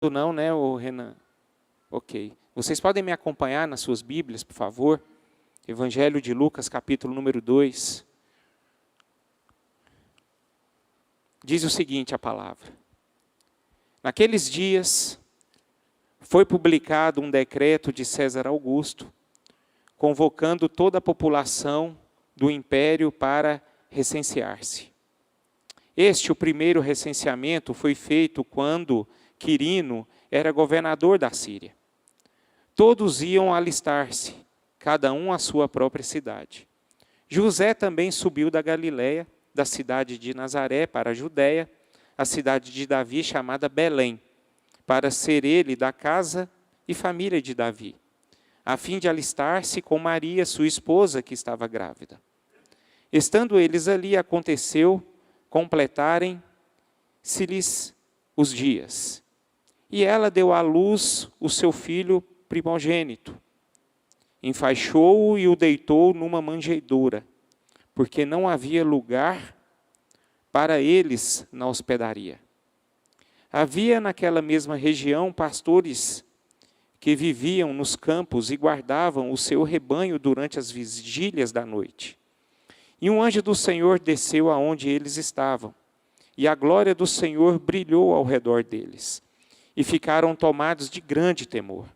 Não, né, o Renan? Ok. Vocês podem me acompanhar nas suas Bíblias, por favor? Evangelho de Lucas, capítulo número 2. Diz o seguinte a palavra. Naqueles dias, foi publicado um decreto de César Augusto, convocando toda a população do império para recensear-se. O primeiro recenseamento, foi feito quando Quirino era governador da Síria. Todos iam alistar-se, cada um à sua própria cidade. José também subiu da Galiléia, da cidade de Nazaré para a Judéia, a cidade de Davi chamada Belém, para ser ele da casa e família de Davi, a fim de alistar-se com Maria, sua esposa, que estava grávida. Estando eles ali, aconteceu completarem-se-lhes os dias. E ela deu à luz o seu filho primogênito. Enfaixou-o e o deitou numa manjedoura, porque não havia lugar para eles na hospedaria. Havia naquela mesma região pastores que viviam nos campos e guardavam o seu rebanho durante as vigílias da noite. E um anjo do Senhor desceu aonde eles estavam, e a glória do Senhor brilhou ao redor deles, e ficaram tomados de grande temor.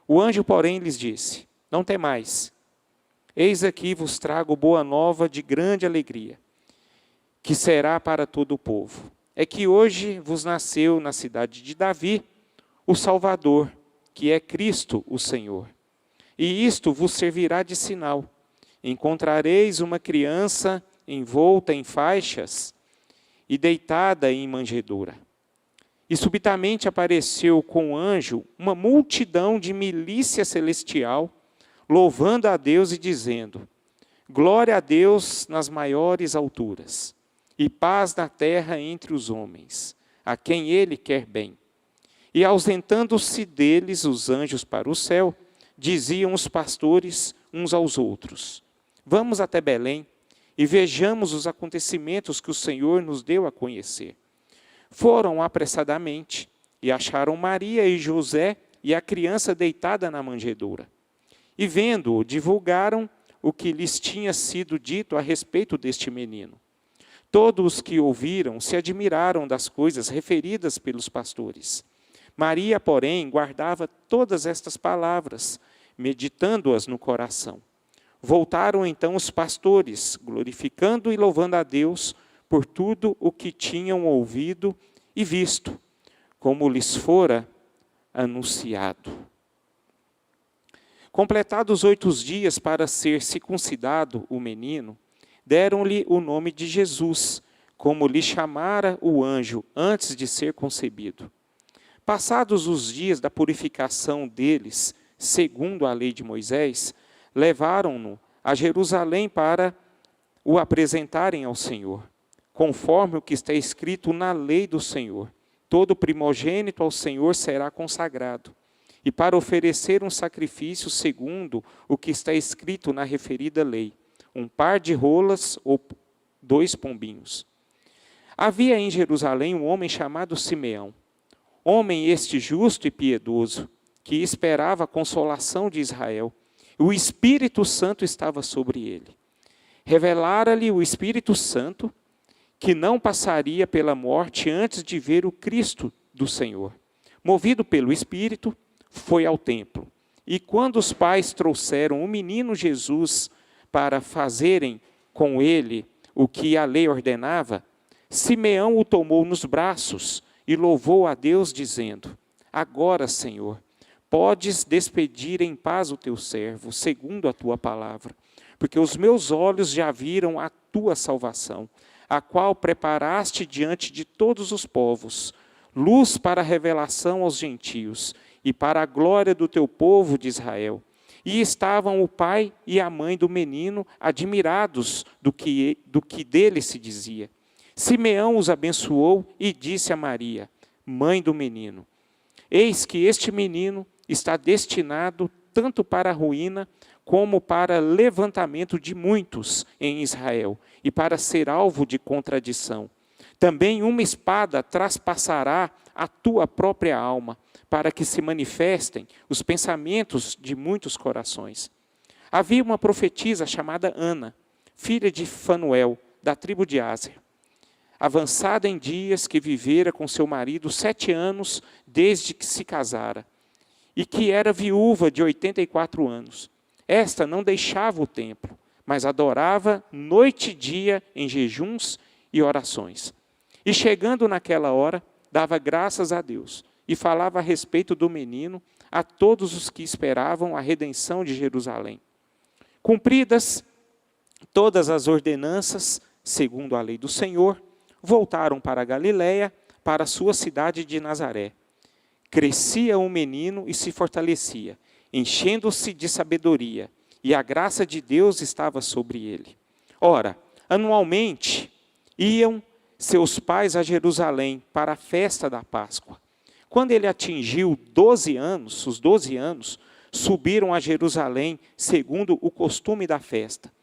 O anjo, porém, lhes disse: não temais, eis aqui vos trago boa nova de grande alegria, que será para todo o povo. É que hoje vos nasceu na cidade de Davi o Salvador, que é Cristo o Senhor. E isto vos servirá de sinal. Encontrareis uma criança envolta em faixas e deitada em manjedoura. E subitamente apareceu com o anjo uma multidão de milícia celestial, louvando a Deus e dizendo: glória a Deus nas maiores alturas, e paz na terra entre os homens, a quem Ele quer bem. E ausentando-se deles os anjos para o céu, diziam os pastores uns aos outros: vamos até Belém e vejamos os acontecimentos que o Senhor nos deu a conhecer. Foram apressadamente e acharam Maria e José e a criança deitada na manjedoura. E vendo-o, divulgaram o que lhes tinha sido dito a respeito deste menino. Todos os que ouviram se admiraram das coisas referidas pelos pastores. Maria, porém, guardava todas estas palavras, meditando-as no coração. Voltaram então os pastores, glorificando e louvando a Deus por tudo o que tinham ouvido e visto, como lhes fora anunciado. Completados 8 dias para ser circuncidado o menino, deram-lhe o nome de Jesus, como lhe chamara o anjo antes de ser concebido. Passados os dias da purificação deles, segundo a lei de Moisés, levaram-no a Jerusalém para o apresentarem ao Senhor, conforme o que está escrito na lei do Senhor. Todo primogênito ao Senhor será consagrado, e para oferecer um sacrifício segundo o que está escrito na referida lei, um par de rolas ou 2 pombinhos. Havia em Jerusalém um homem chamado Simeão, homem este justo e piedoso, que esperava a consolação de Israel. O Espírito Santo estava sobre ele. Revelara-lhe o Espírito Santo que não passaria pela morte antes de ver o Cristo do Senhor. Movido pelo Espírito, foi ao templo. E quando os pais trouxeram o menino Jesus para fazerem com ele o que a lei ordenava, Simeão o tomou nos braços e louvou a Deus, dizendo: agora, Senhor, podes despedir em paz o teu servo, segundo a tua palavra, porque os meus olhos já viram a tua salvação, a qual preparaste diante de todos os povos, luz para a revelação aos gentios e para a glória do teu povo de Israel. E estavam o pai e a mãe do menino admirados do que dele se dizia. Simeão os abençoou e disse a Maria, mãe do menino: eis que este menino está destinado tanto para a ruína como para levantamento de muitos em Israel, e para ser alvo de contradição, Também uma espada traspassará a tua própria alma, para que se manifestem os pensamentos de muitos corações. Havia uma profetisa chamada Ana, filha de Fanuel, da tribo de Áser, avançada em dias, que vivera com seu marido 7 anos desde que se casara, e que era viúva de 84 anos. Esta não deixava o templo, mas adorava noite e dia em jejuns e orações. E chegando naquela hora, dava graças a Deus, e falava a respeito do menino a todos os que esperavam a redenção de Jerusalém. Cumpridas todas as ordenanças, segundo a lei do Senhor, voltaram para a Galiléia, para a sua cidade de Nazaré. Crescia o menino e se fortalecia, enchendo-se de sabedoria, e a graça de Deus estava sobre ele. Ora, anualmente iam seus pais a Jerusalém para a festa da Páscoa. Quando ele atingiu 12 anos, os 12 anos, subiram a Jerusalém, segundo o costume da festa.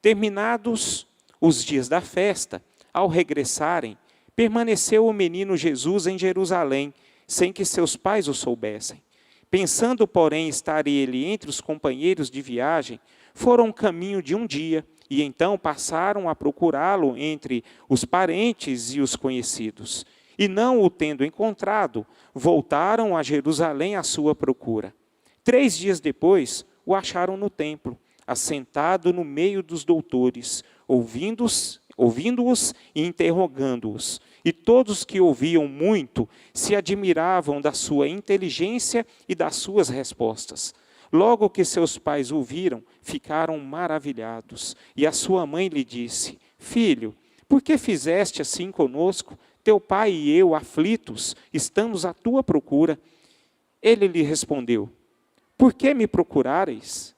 Terminados os dias da festa, ao regressarem, permaneceu o menino Jesus em Jerusalém, sem que seus pais o soubessem. Pensando, porém, estar ele entre os companheiros de viagem, foram um caminho de um dia, e então passaram a procurá-lo entre os parentes e os conhecidos. E não o tendo encontrado, voltaram a Jerusalém à sua procura. 3 dias depois, o acharam no templo, assentado no meio dos doutores, ouvindo-os e interrogando-os. E todos que ouviam muito se admiravam da sua inteligência e das suas respostas. Logo que seus pais o viram, ficaram maravilhados. E a sua mãe lhe disse: Filho, por que fizeste assim conosco? Teu pai e eu, aflitos, estamos à tua procura. Ele lhe respondeu: Por que me procurareis?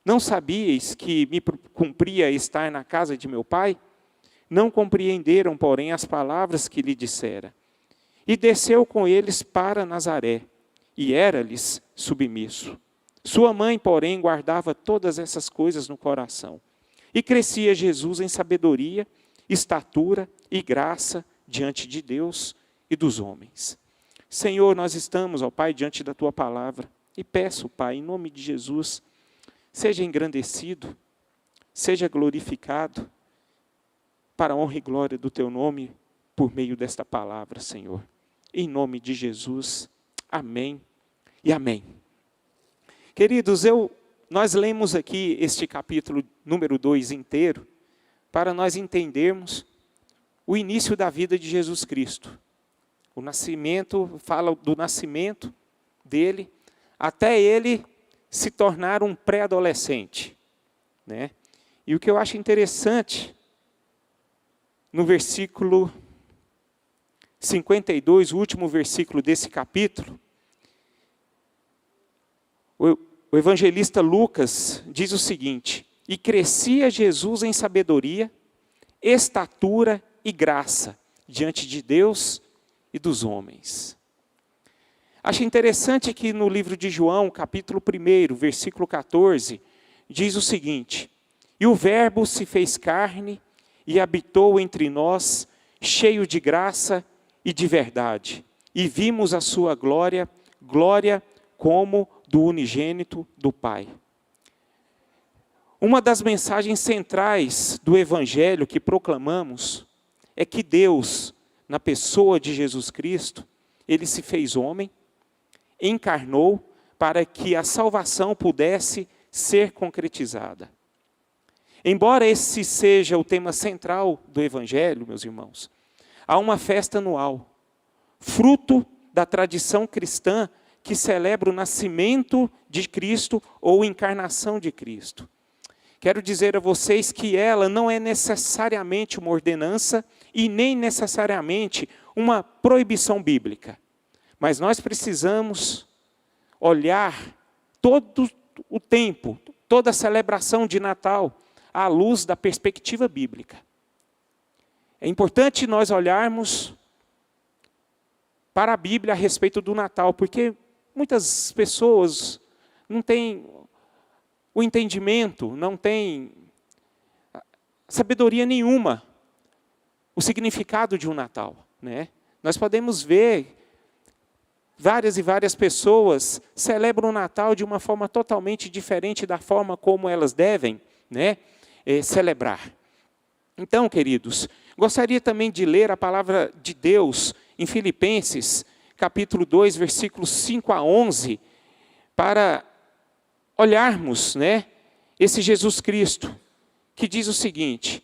Não sabíeis que me cumpria estar na casa de meu pai? Não compreenderam, porém, as palavras que lhe dissera. E desceu com eles para Nazaré, e era-lhes submisso. Sua mãe, porém, guardava todas essas coisas no coração. E crescia Jesus em sabedoria, estatura e graça diante de Deus e dos homens. Senhor, nós estamos, ó Pai, diante da Tua palavra. E peço, Pai, em nome de Jesus, seja engrandecido, seja glorificado, para a honra e glória do Teu nome, por meio desta palavra, Senhor. Em nome de Jesus, amém e amém. Queridos, nós lemos aqui este capítulo número 2 inteiro, para nós entendermos o início da vida de Jesus Cristo. O nascimento, fala do nascimento dele, até ele se tornar um pré-adolescente, né? E o que eu acho interessante, no versículo 52, o último versículo desse capítulo, o evangelista Lucas diz o seguinte: E crescia Jesus em sabedoria, estatura e graça diante de Deus e dos homens. Acho interessante que no livro de João, capítulo 1, versículo 14, diz o seguinte: E o Verbo se fez carne e habitou entre nós, cheio de graça e de verdade. E vimos a sua glória, glória como do unigênito do Pai. Uma das mensagens centrais do Evangelho que proclamamos é que Deus, na pessoa de Jesus Cristo, Ele se fez homem, encarnou para que a salvação pudesse ser concretizada. Embora esse seja o tema central do Evangelho, meus irmãos, há uma festa anual, fruto da tradição cristã que celebra o nascimento de Cristo ou encarnação de Cristo. Quero dizer a vocês que ela não é necessariamente uma ordenança e nem necessariamente uma proibição bíblica. Mas nós precisamos olhar todo o tempo, toda a celebração de Natal, à luz da perspectiva bíblica. É importante nós olharmos para a Bíblia a respeito do Natal, porque muitas pessoas não têm o entendimento, não têm sabedoria nenhuma o significado de um Natal, né? Nós podemos ver várias e várias pessoas celebram o Natal de uma forma totalmente diferente da forma como elas devem, né, celebrar. Então, queridos, gostaria também de ler a palavra de Deus em Filipenses, capítulo 2, versículos 5 a 11, para olharmos, né, esse Jesus Cristo, que diz o seguinte: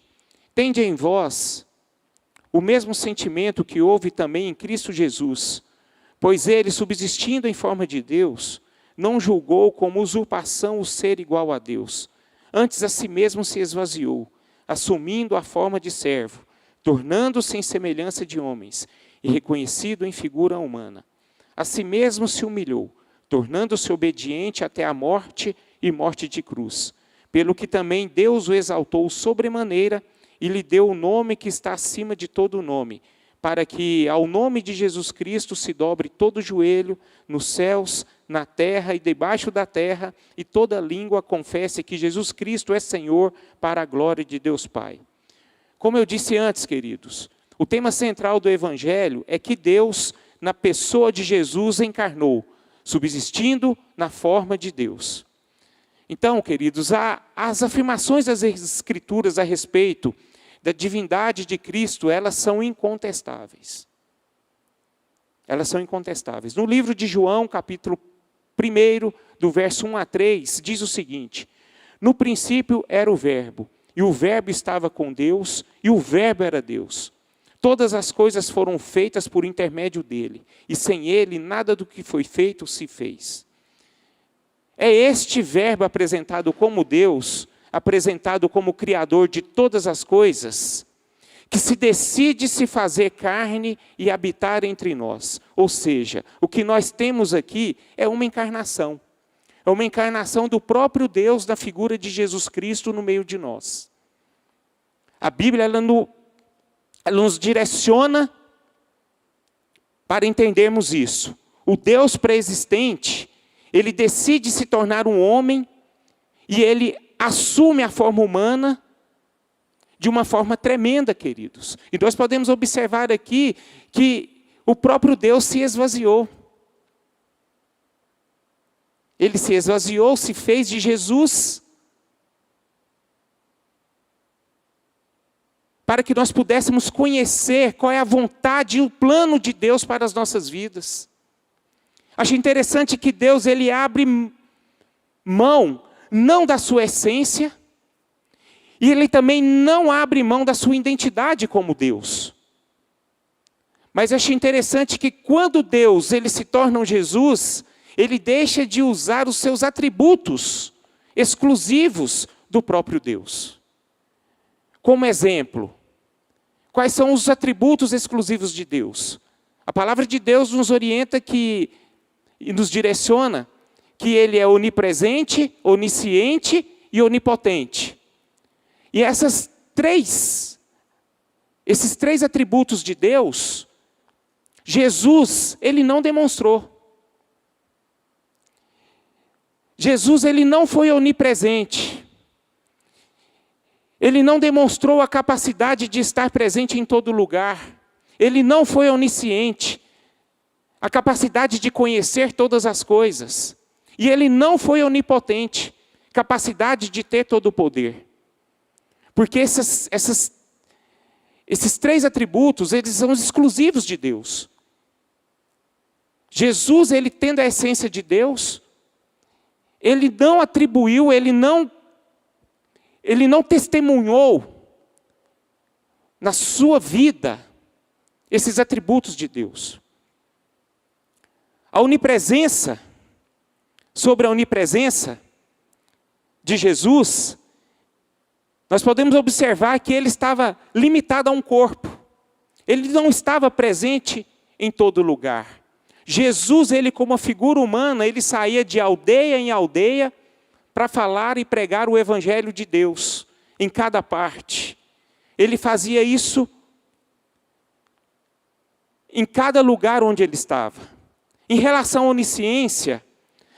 tende em vós o mesmo sentimento que houve também em Cristo Jesus, pois ele, subsistindo em forma de Deus, não julgou como usurpação o ser igual a Deus. Antes a si mesmo se esvaziou, assumindo a forma de servo, tornando-se em semelhança de homens, e reconhecido em figura humana. A si mesmo se humilhou, tornando-se obediente até a morte e morte de cruz. Pelo que também Deus o exaltou sobremaneira e lhe deu o nome que está acima de todo nome, para que ao nome de Jesus Cristo se dobre todo o joelho, nos céus, na terra e debaixo da terra, e toda língua confesse que Jesus Cristo é Senhor, para a glória de Deus Pai. Como eu disse antes, queridos, o tema central do Evangelho é que Deus, na pessoa de Jesus, encarnou, subsistindo na forma de Deus. Então, queridos, as afirmações das Escrituras a respeito da divindade de Cristo, elas são incontestáveis. Elas são incontestáveis. No livro de João, capítulo 1, do verso 1 a 3, diz o seguinte: no princípio era o Verbo, e o Verbo estava com Deus, e o Verbo era Deus. Todas as coisas foram feitas por intermédio dele, e sem ele nada do que foi feito se fez. É este Verbo apresentado como Deus, apresentado como Criador de todas as coisas, que se decide se fazer carne e habitar entre nós. Ou seja, o que nós temos aqui é uma encarnação. É uma encarnação do próprio Deus, da figura de Jesus Cristo no meio de nós. A Bíblia ela nos direciona para entendermos isso. O Deus pré-existente, ele decide se tornar um homem e ele assume a forma humana de uma forma tremenda, queridos. E nós podemos observar aqui que o próprio Deus se esvaziou. Ele se esvaziou, se fez de Jesus, para que nós pudéssemos conhecer qual é a vontade e o plano de Deus para as nossas vidas. Acho interessante que Deus ele abre mão não da sua essência, e ele também não abre mão da sua identidade como Deus. Mas acho interessante que quando Deus ele se torna um Jesus, ele deixa de usar os seus atributos exclusivos do próprio Deus. Como exemplo, quais são os atributos exclusivos de Deus? A palavra de Deus nos orienta e nos direciona que ele é onipresente, onisciente e onipotente. E esses três atributos de Deus, Jesus, ele não demonstrou. Jesus, ele não foi onipresente. Ele não demonstrou a capacidade de estar presente em todo lugar. Ele não foi onisciente, a capacidade de conhecer todas as coisas. E ele não foi onipotente, capacidade de ter todo o poder. Porque esses três atributos, eles são exclusivos de Deus. Jesus, ele tendo a essência de Deus, ele não atribuiu, ele não testemunhou na sua vida esses atributos de Deus. A onipresença, sobre a onipresença de Jesus, nós podemos observar que ele estava limitado a um corpo. Ele não estava presente em todo lugar. Jesus, ele como uma figura humana, ele saía de aldeia em aldeia para falar e pregar o Evangelho de Deus em cada parte. Ele fazia isso em cada lugar onde ele estava. Em relação à onisciência,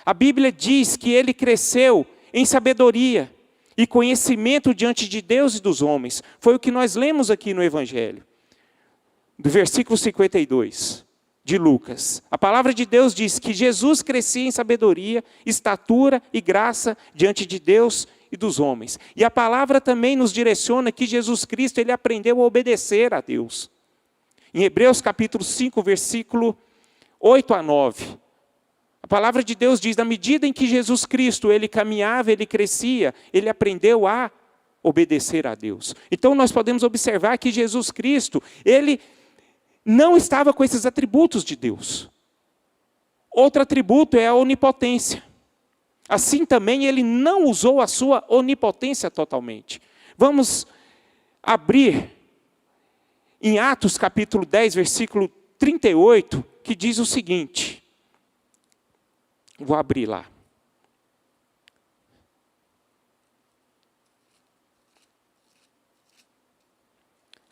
a Bíblia diz que ele cresceu em sabedoria e conhecimento diante de Deus e dos homens. Foi o que nós lemos aqui no Evangelho. do versículo 52 de Lucas. A palavra de Deus diz que Jesus crescia em sabedoria, estatura e graça diante de Deus e dos homens. E a palavra também nos direciona que Jesus Cristo, ele aprendeu a obedecer a Deus. Em Hebreus capítulo 5, versículo 8 a 9. A palavra de Deus diz, na medida em que Jesus Cristo, ele caminhava, ele crescia, ele aprendeu a obedecer a Deus. Então nós podemos observar que Jesus Cristo, ele não estava com esses atributos de Deus. Outro atributo é a onipotência. Assim também ele não usou a sua onipotência totalmente. Vamos abrir em Atos capítulo 10, versículo 38, que diz o seguinte. Vou abrir lá.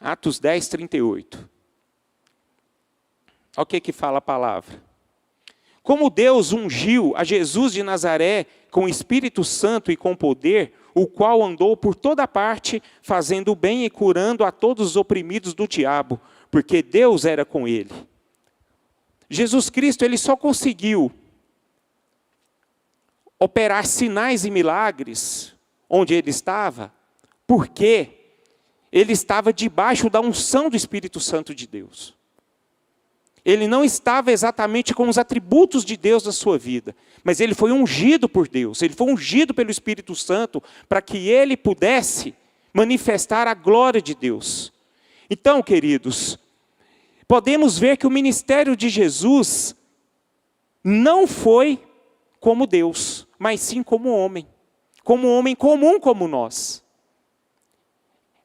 Atos 10, 38. Olha o que fala a palavra. Como Deus ungiu a Jesus de Nazaré com o Espírito Santo e com poder, o qual andou por toda parte, fazendo o bem e curando a todos os oprimidos do diabo, porque Deus era com ele. Jesus Cristo, ele só conseguiu operar sinais e milagres onde ele estava, porque ele estava debaixo da unção do Espírito Santo de Deus. Ele não estava exatamente com os atributos de Deus na sua vida, mas ele foi ungido por Deus, ele foi ungido pelo Espírito Santo para que ele pudesse manifestar a glória de Deus. Então, queridos, podemos ver que o ministério de Jesus não foi como Deus, mas sim como um homem comum como nós.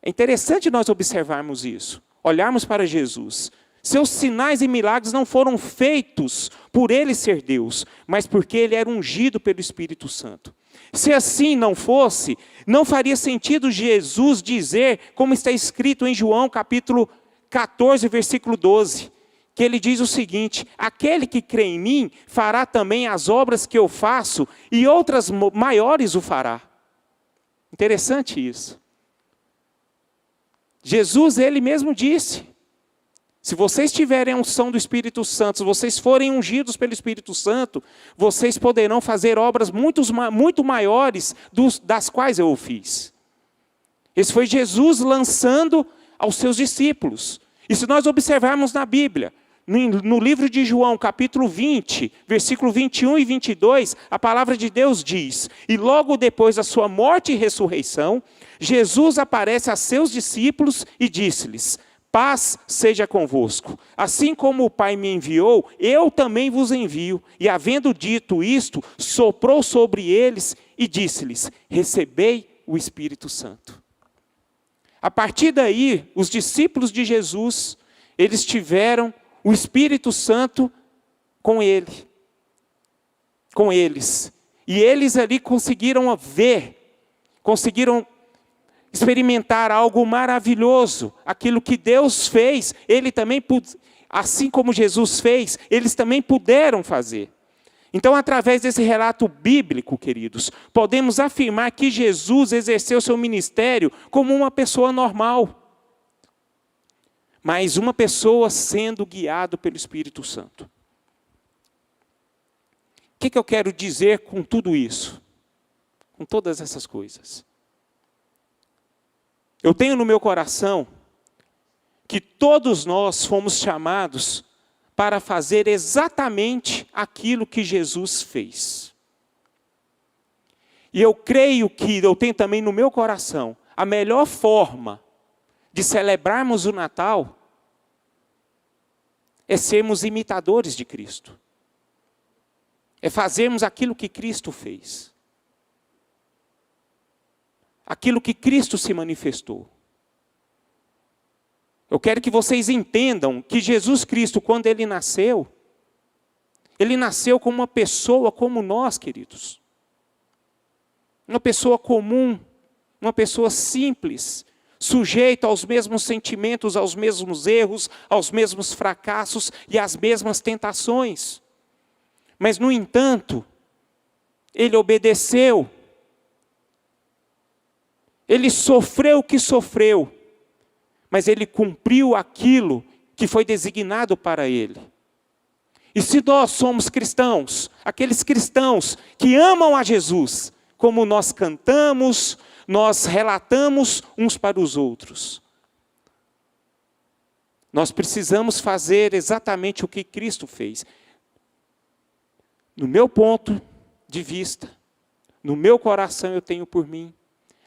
É interessante nós observarmos isso, olharmos para Jesus. Seus sinais e milagres não foram feitos por ele ser Deus, mas porque ele era ungido pelo Espírito Santo. Se assim não fosse, não faria sentido Jesus dizer, como está escrito em João capítulo 14, versículo 12, que ele diz o seguinte, aquele que crê em mim fará também as obras que eu faço e outras maiores o fará. Interessante isso. Jesus, ele mesmo disse, se vocês tiverem a unção do Espírito Santo, se vocês forem ungidos pelo Espírito Santo, vocês poderão fazer obras muito maiores das quais eu o fiz. Esse foi Jesus lançando aos seus discípulos. E se nós observarmos na Bíblia, no livro de João, capítulo 20, versículo 21 e 22, a palavra de Deus diz, e logo depois da sua morte e ressurreição, Jesus aparece a seus discípulos e disse-lhes, paz seja convosco. Assim como o Pai me enviou, eu também vos envio. E havendo dito isto, soprou sobre eles e disse-lhes, recebei o Espírito Santo. A partir daí, os discípulos de Jesus, eles tiveram o Espírito Santo com eles. E eles ali conseguiram ver, conseguiram experimentar algo maravilhoso, aquilo que Deus fez, ele também, assim como Jesus fez, eles também puderam fazer. Então, através desse relato bíblico, queridos, podemos afirmar que Jesus exerceu seu ministério como uma pessoa normal, mas uma pessoa sendo guiado pelo Espírito Santo. O que eu quero dizer com tudo isso? Com todas essas coisas? Eu tenho no meu coração que todos nós fomos chamados para fazer exatamente aquilo que Jesus fez. E eu creio que, eu tenho também no meu coração, a melhor forma de celebrarmos o Natal é sermos imitadores de Cristo. É fazermos aquilo que Cristo fez. Aquilo que Cristo se manifestou. Eu quero que vocês entendam que Jesus Cristo, quando ele nasceu como uma pessoa como nós, queridos. Uma pessoa comum, uma pessoa simples, sujeita aos mesmos sentimentos, aos mesmos erros, aos mesmos fracassos e às mesmas tentações. Mas, no entanto, ele obedeceu. Ele sofreu o que sofreu, mas ele cumpriu aquilo que foi designado para ele. E se nós somos cristãos, aqueles cristãos que amam a Jesus, como nós cantamos, nós relatamos uns para os outros, nós precisamos fazer exatamente o que Cristo fez. No meu ponto de vista, no meu coração eu tenho por mim,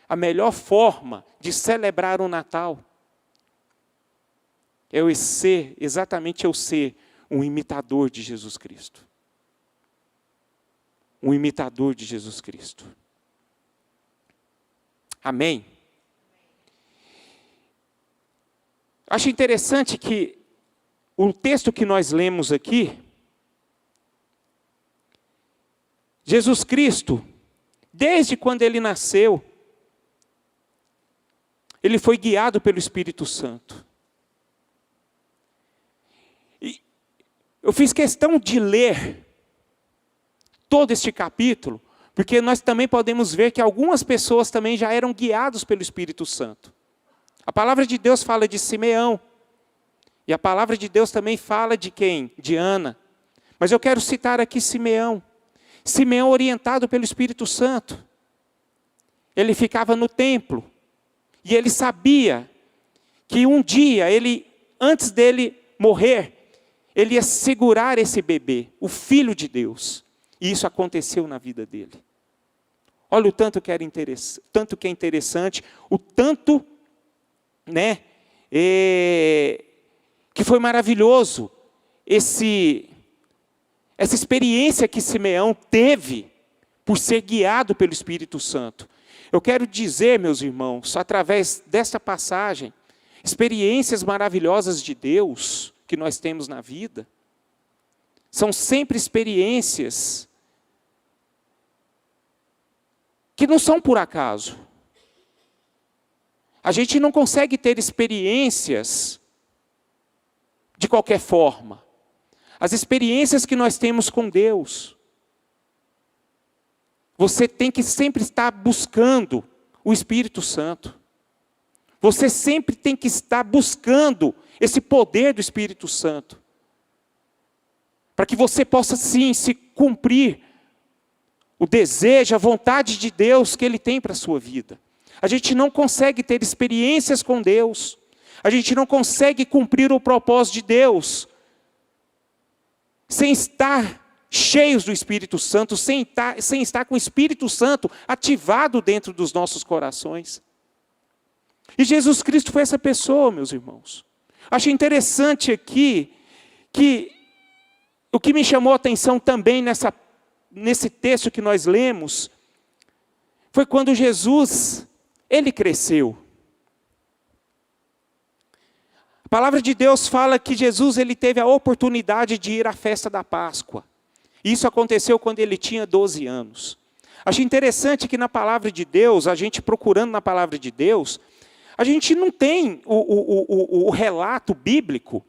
a melhor forma de celebrar o Natal é eu ser um imitador de Jesus Cristo. Um imitador de Jesus Cristo. Amém? Acho interessante que o texto que nós lemos aqui, Jesus Cristo, desde quando ele nasceu, ele foi guiado pelo Espírito Santo. E eu fiz questão de ler todo este capítulo, porque nós também podemos ver que algumas pessoas também já eram guiados pelo Espírito Santo. A palavra de Deus fala de Simeão. E a palavra de Deus também fala de quem? De Ana. Mas eu quero citar aqui Simeão. Simeão orientado pelo Espírito Santo. Ele ficava no templo. E ele sabia que um dia, antes dele morrer, ele ia segurar esse bebê, o Filho de Deus. E isso aconteceu na vida dele. Olha o tanto que é interessante, o tanto, que foi maravilhoso essa experiência que Simeão teve por ser guiado pelo Espírito Santo. Eu quero dizer, meus irmãos, através desta passagem, experiências maravilhosas de Deus que nós temos na vida, são sempre experiências que não são por acaso. A gente não consegue ter experiências de qualquer forma. As experiências que nós temos com Deus, você tem que sempre estar buscando o Espírito Santo. Você sempre tem que estar buscando esse poder do Espírito Santo. Para que você possa sim se cumprir o desejo, a vontade de Deus que Ele tem para a sua vida. A gente não consegue ter experiências com Deus. A gente não consegue cumprir o propósito de Deus sem estar cheios do Espírito Santo, sem estar com o Espírito Santo ativado dentro dos nossos corações. E Jesus Cristo foi essa pessoa, meus irmãos. Acho interessante aqui que o que me chamou a atenção também nesse texto que nós lemos foi quando Jesus, ele cresceu. A palavra de Deus fala que Jesus ele teve a oportunidade de ir à festa da Páscoa. Isso aconteceu quando ele tinha 12 anos. Acho interessante que na palavra de Deus, a gente procurando na palavra de Deus, a gente não tem o relato bíblico.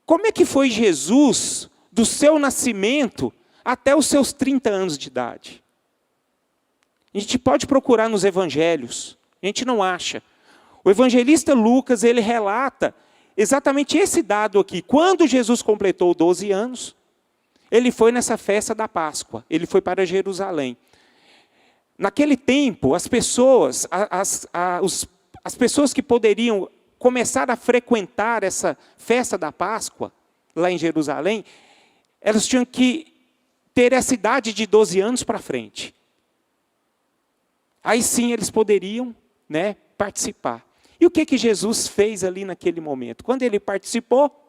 Como é que foi Jesus, do seu nascimento até os seus 30 anos de idade? A gente pode procurar nos evangelhos, a gente não acha. O evangelista Lucas, ele relata exatamente esse dado aqui. Quando Jesus completou 12 anos, ele foi nessa festa da Páscoa, ele foi para Jerusalém. Naquele tempo, as pessoas que poderiam começar a frequentar essa festa da Páscoa, lá em Jerusalém, elas tinham que ter essa idade de 12 anos para frente. Aí sim eles poderiam, participar. E o que Jesus fez ali naquele momento? Quando ele participou,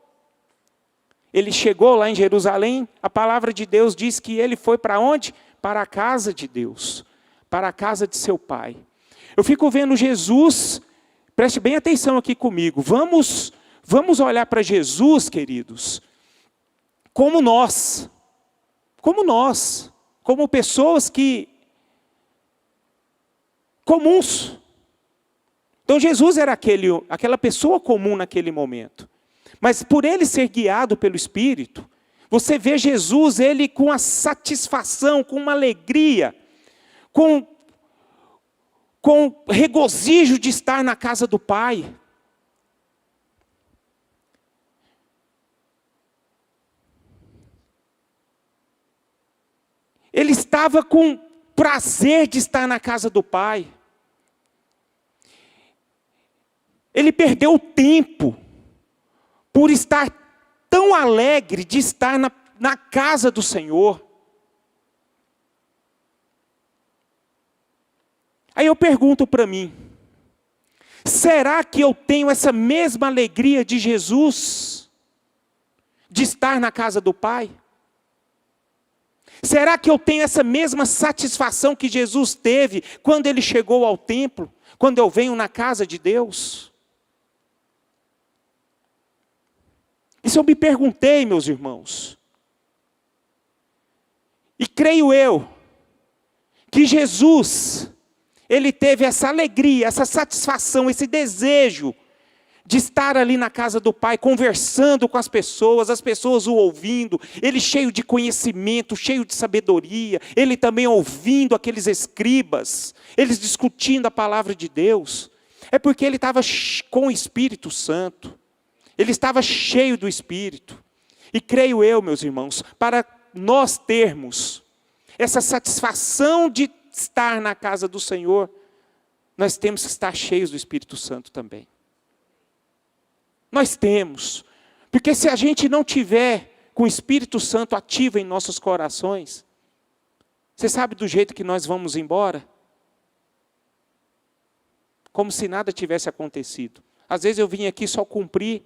ele chegou lá em Jerusalém, a palavra de Deus diz que ele foi para onde? Para a casa de Deus, para a casa de seu pai. Eu fico vendo Jesus, preste bem atenção aqui comigo, vamos olhar para Jesus, queridos, como pessoas comuns. Então Jesus era aquela pessoa comum naquele momento. Mas por ele ser guiado pelo Espírito, você vê Jesus, ele com a satisfação, com uma alegria, com regozijo de estar na casa do Pai. Ele estava com prazer de estar na casa do Pai. Ele perdeu o tempo por estar tão alegre de estar na casa do Senhor. Aí eu pergunto para mim, será que eu tenho essa mesma alegria de Jesus, de estar na casa do Pai? Será que eu tenho essa mesma satisfação que Jesus teve quando Ele chegou ao templo, quando eu venho na casa de Deus? Isso eu me perguntei, meus irmãos. E creio eu, que Jesus, Ele teve essa alegria, essa satisfação, esse desejo de estar ali na casa do Pai, conversando com as pessoas o ouvindo, Ele cheio de conhecimento, cheio de sabedoria, Ele também ouvindo aqueles escribas, eles discutindo a palavra de Deus. É porque Ele estava com o Espírito Santo, Ele estava cheio do Espírito. E creio eu, meus irmãos, para nós termos essa satisfação de estar na casa do Senhor, nós temos que estar cheios do Espírito Santo também. Nós temos, porque se a gente não tiver com o Espírito Santo ativo em nossos corações, você sabe do jeito que nós vamos embora? Como se nada tivesse acontecido. Às vezes eu vim aqui só cumprir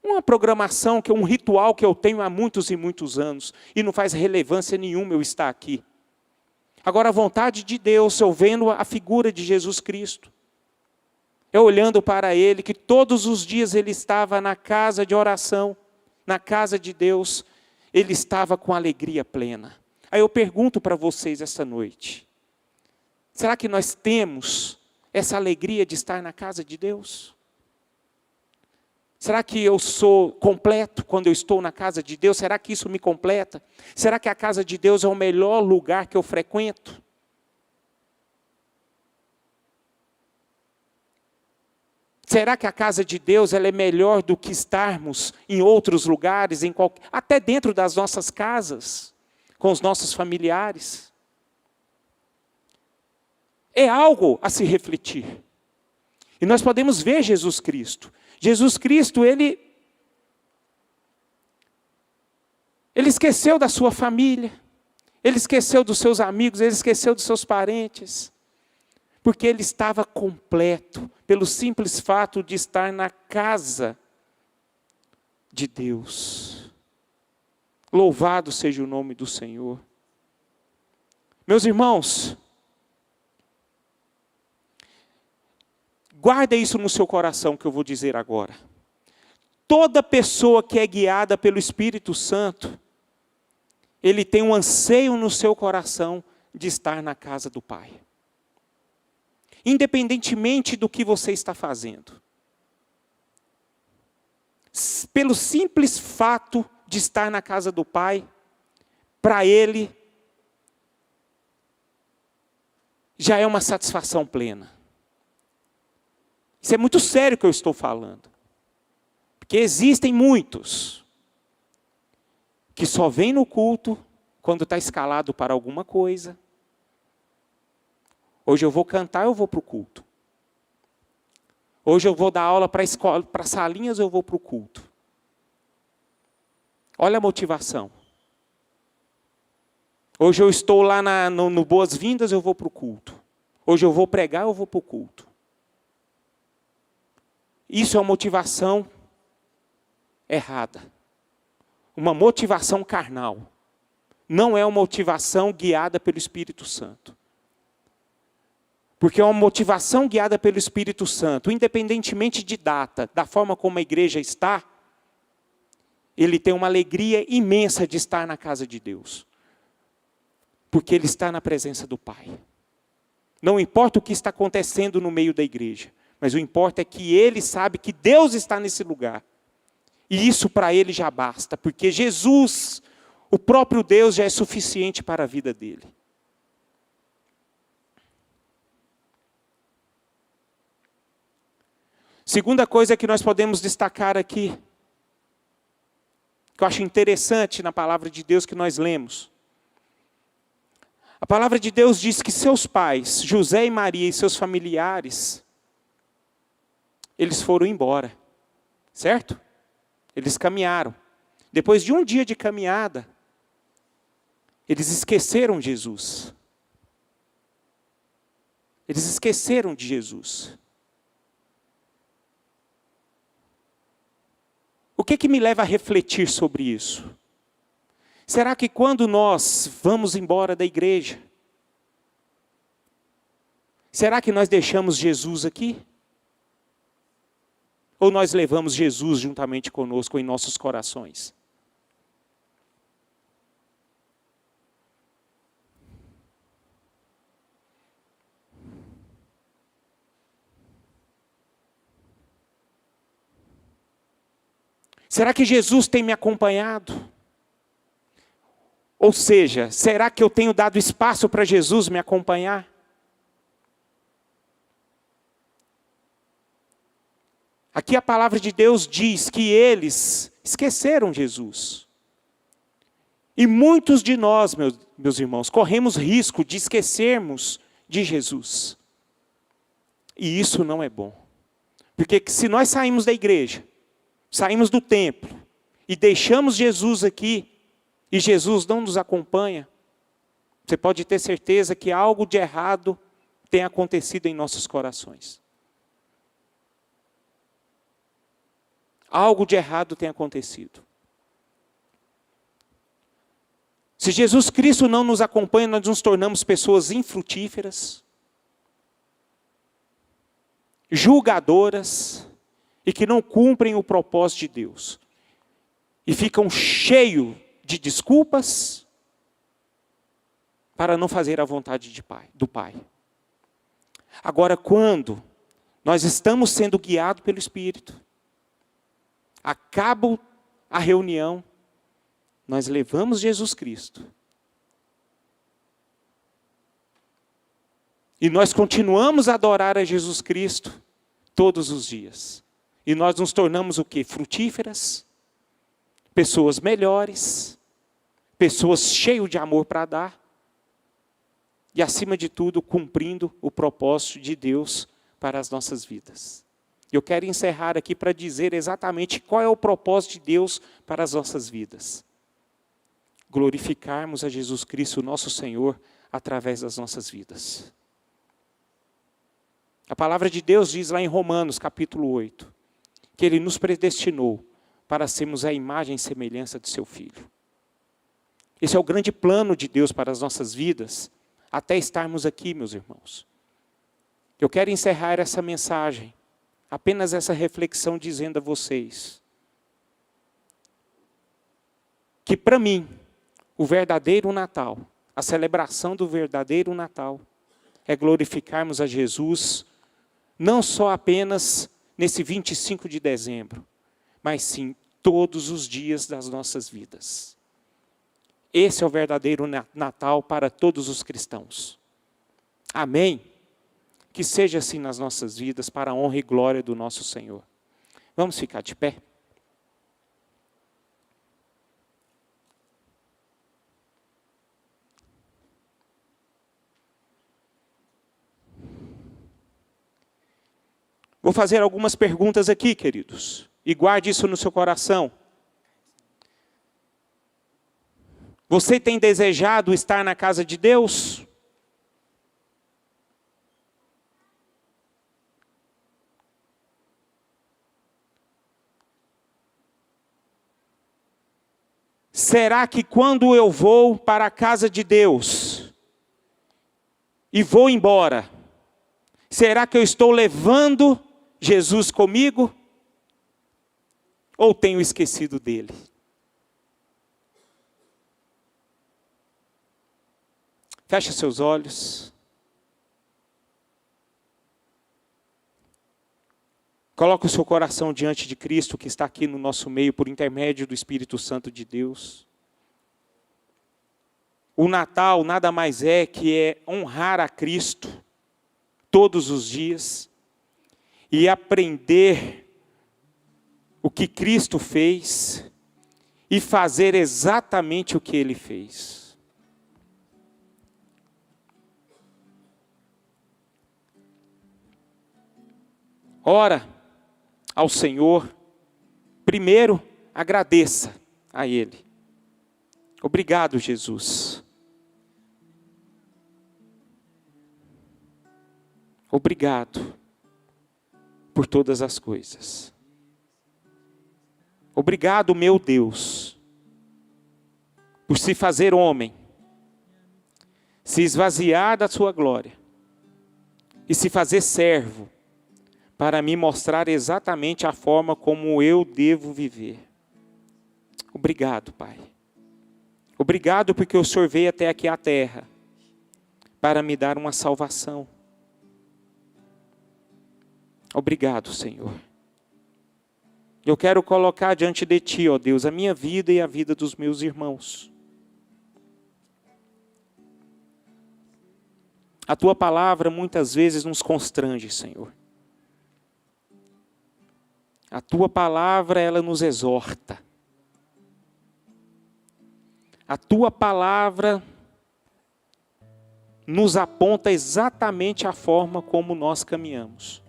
uma programação, que é um ritual que eu tenho há muitos e muitos anos, e não faz relevância nenhuma eu estar aqui. Agora a vontade de Deus, eu vendo a figura de Jesus Cristo, eu olhando para Ele, que todos os dias Ele estava na casa de oração, na casa de Deus, Ele estava com alegria plena. Aí eu pergunto para vocês essa noite, será que nós temos essa alegria de estar na casa de Deus? Será que eu sou completo quando eu estou na casa de Deus? Será que isso me completa? Será que a casa de Deus é o melhor lugar que eu frequento? Será que a casa de Deus ela é melhor do que estarmos em outros lugares, até dentro das nossas casas, com os nossos familiares? É algo a se refletir. E nós podemos ver Jesus Cristo. Jesus Cristo, Ele esqueceu da sua família, Ele esqueceu dos seus amigos, Ele esqueceu dos seus parentes, porque Ele estava completo, pelo simples fato de estar na casa de Deus. Louvado seja o nome do Senhor. Meus irmãos, guarda isso no seu coração que eu vou dizer agora. Toda pessoa que é guiada pelo Espírito Santo, ele tem um anseio no seu coração de estar na casa do Pai. Independentemente do que você está fazendo. Pelo simples fato de estar na casa do Pai, para ele, já é uma satisfação plena. Isso é muito sério que eu estou falando. Porque existem muitos que só vêm no culto quando está escalado para alguma coisa. Hoje eu vou cantar, eu vou para o culto. Hoje eu vou dar aula para escola, para salinhas, eu vou para o culto. Olha a motivação. Hoje eu estou lá no Boas-Vindas, eu vou para o culto. Hoje eu vou pregar, eu vou para o culto. Isso é uma motivação errada. Uma motivação carnal. Não é uma motivação guiada pelo Espírito Santo. Porque é uma motivação guiada pelo Espírito Santo, independentemente de data, da forma como a igreja está, ele tem uma alegria imensa de estar na casa de Deus. Porque ele está na presença do Pai. Não importa o que está acontecendo no meio da igreja, mas o importa é que ele sabe que Deus está nesse lugar. E isso para ele já basta, porque Jesus, o próprio Deus, já é suficiente para a vida dele. Segunda coisa que nós podemos destacar aqui, que eu acho interessante na palavra de Deus que nós lemos, A palavra de Deus diz que seus pais, José e Maria e seus familiares, eles foram embora, certo? Eles caminharam. Depois de um dia de caminhada, eles esqueceram Jesus. Eles esqueceram de Jesus. O que me leva a refletir sobre isso? Será que quando nós vamos embora da igreja, será que nós deixamos Jesus aqui? Ou nós levamos Jesus juntamente conosco em nossos corações? Será que Jesus tem me acompanhado? Ou seja, será que eu tenho dado espaço para Jesus me acompanhar? Aqui a palavra de Deus diz que eles esqueceram Jesus. E muitos de nós, meus irmãos, corremos risco de esquecermos de Jesus. E isso não é bom. Porque se nós saímos da igreja, saímos do templo e deixamos Jesus aqui, e Jesus não nos acompanha, você pode ter certeza que algo de errado tem acontecido em nossos corações. Algo de errado tem acontecido. Se Jesus Cristo não nos acompanha, nós nos tornamos pessoas infrutíferas, julgadoras, e que não cumprem o propósito de Deus. E ficam cheios de desculpas para não fazer a vontade do Pai. Agora, quando nós estamos sendo guiados pelo Espírito, acaba a reunião, nós levamos Jesus Cristo. E nós continuamos a adorar a Jesus Cristo todos os dias. E nós nos tornamos o quê? Frutíferas, pessoas melhores, pessoas cheias de amor para dar. E acima de tudo, cumprindo o propósito de Deus para as nossas vidas. Eu quero encerrar aqui para dizer exatamente qual é o propósito de Deus para as nossas vidas. Glorificarmos a Jesus Cristo, nosso Senhor, através das nossas vidas. A palavra de Deus diz lá em Romanos, capítulo 8, que Ele nos predestinou para sermos a imagem e semelhança de seu Filho. Esse é o grande plano de Deus para as nossas vidas, até estarmos aqui, meus irmãos. Eu quero encerrar essa mensagem, apenas essa reflexão, dizendo a vocês que para mim, o verdadeiro Natal, a celebração do verdadeiro Natal, é glorificarmos a Jesus, não só apenas nesse 25 de dezembro, mas sim todos os dias das nossas vidas. Esse é o verdadeiro Natal para todos os cristãos. Amém? Que seja assim nas nossas vidas, para a honra e glória do nosso Senhor. Vamos ficar de pé? Vou fazer algumas perguntas aqui, queridos. E guarde isso no seu coração. Você tem desejado estar na casa de Deus? Será que quando eu vou para a casa de Deus e vou embora, será que eu estou levando Jesus comigo? Ou tenho esquecido dele? Feche seus olhos. Coloque o seu coração diante de Cristo, que está aqui no nosso meio, por intermédio do Espírito Santo de Deus. O Natal nada mais é que honrar a Cristo todos os dias e aprender o que Cristo fez e fazer exatamente o que Ele fez. ora ao Senhor, primeiro agradeça a Ele. Obrigado, Jesus. Obrigado por todas as coisas. Obrigado, meu Deus, por se fazer homem, se esvaziar da sua glória e se fazer servo, para me mostrar exatamente a forma como eu devo viver. Obrigado, Pai. Obrigado porque o Senhor veio até aqui à terra para me dar uma salvação. Obrigado, Senhor. Eu quero colocar diante de Ti, ó Deus, a minha vida e a vida dos meus irmãos. A Tua palavra muitas vezes nos constrange, Senhor. A Tua palavra, ela nos exorta. A Tua palavra nos aponta exatamente a forma como nós caminhamos.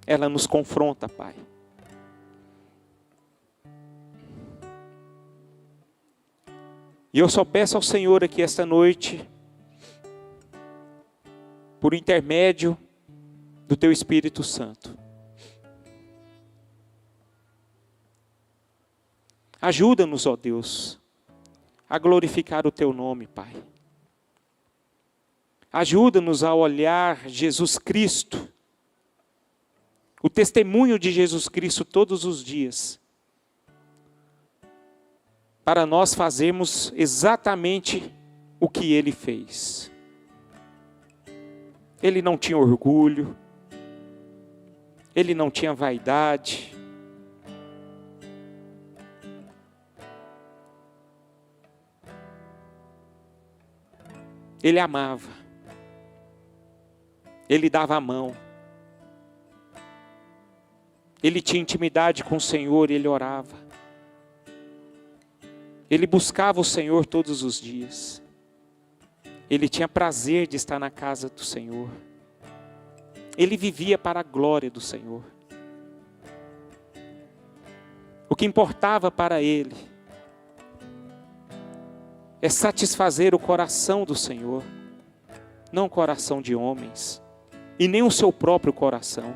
Ela nos confronta, Pai. E eu só peço ao Senhor aqui esta noite, por intermédio do Teu Espírito Santo, ajuda-nos, ó Deus, a glorificar o Teu nome, Pai. Ajuda-nos a olhar Jesus Cristo, o testemunho de Jesus Cristo todos os dias, para nós fazermos exatamente o que Ele fez. Ele não tinha orgulho, Ele não tinha vaidade, Ele amava, Ele dava a mão, Ele tinha intimidade com o Senhor, Ele orava, Ele buscava o Senhor todos os dias, Ele tinha prazer de estar na casa do Senhor, Ele vivia para a glória do Senhor. O que importava para Ele é satisfazer o coração do Senhor, não o coração de homens, e nem o seu próprio coração.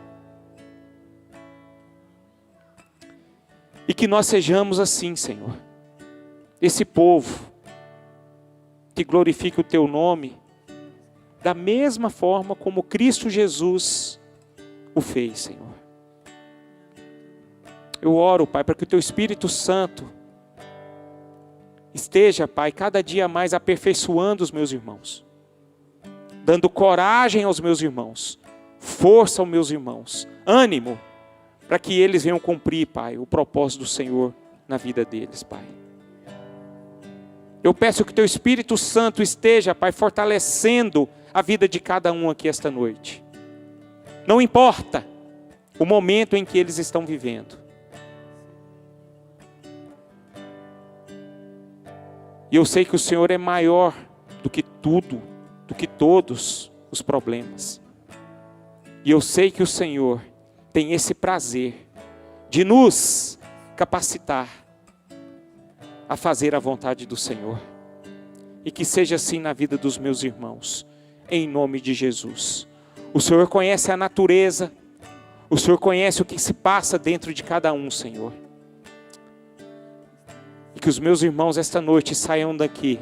E que nós sejamos assim, Senhor, esse povo que glorifica o Teu nome, da mesma forma como Cristo Jesus o fez, Senhor. Eu oro, Pai, para que o Teu Espírito Santo esteja, Pai, cada dia mais aperfeiçoando os meus irmãos, dando coragem aos meus irmãos, força aos meus irmãos, ânimo, para que eles venham cumprir, Pai, o propósito do Senhor na vida deles, Pai. Eu peço que o Teu Espírito Santo esteja, Pai, fortalecendo a vida de cada um aqui esta noite. Não importa o momento em que eles estão vivendo. E eu sei que o Senhor é maior do que tudo, do que todos os problemas. E eu sei que o Senhor tem esse prazer de nos capacitar a fazer a vontade do Senhor. E que seja assim na vida dos meus irmãos, em nome de Jesus. O Senhor conhece a natureza, o Senhor conhece o que se passa dentro de cada um, Senhor. E que os meus irmãos esta noite saiam daqui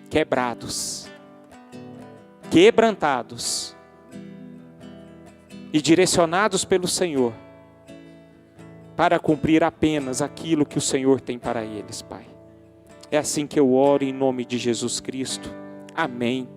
quebrados, quebrantados e direcionados pelo Senhor para cumprir apenas aquilo que o Senhor tem para eles, Pai. É assim que eu oro em nome de Jesus Cristo. Amém.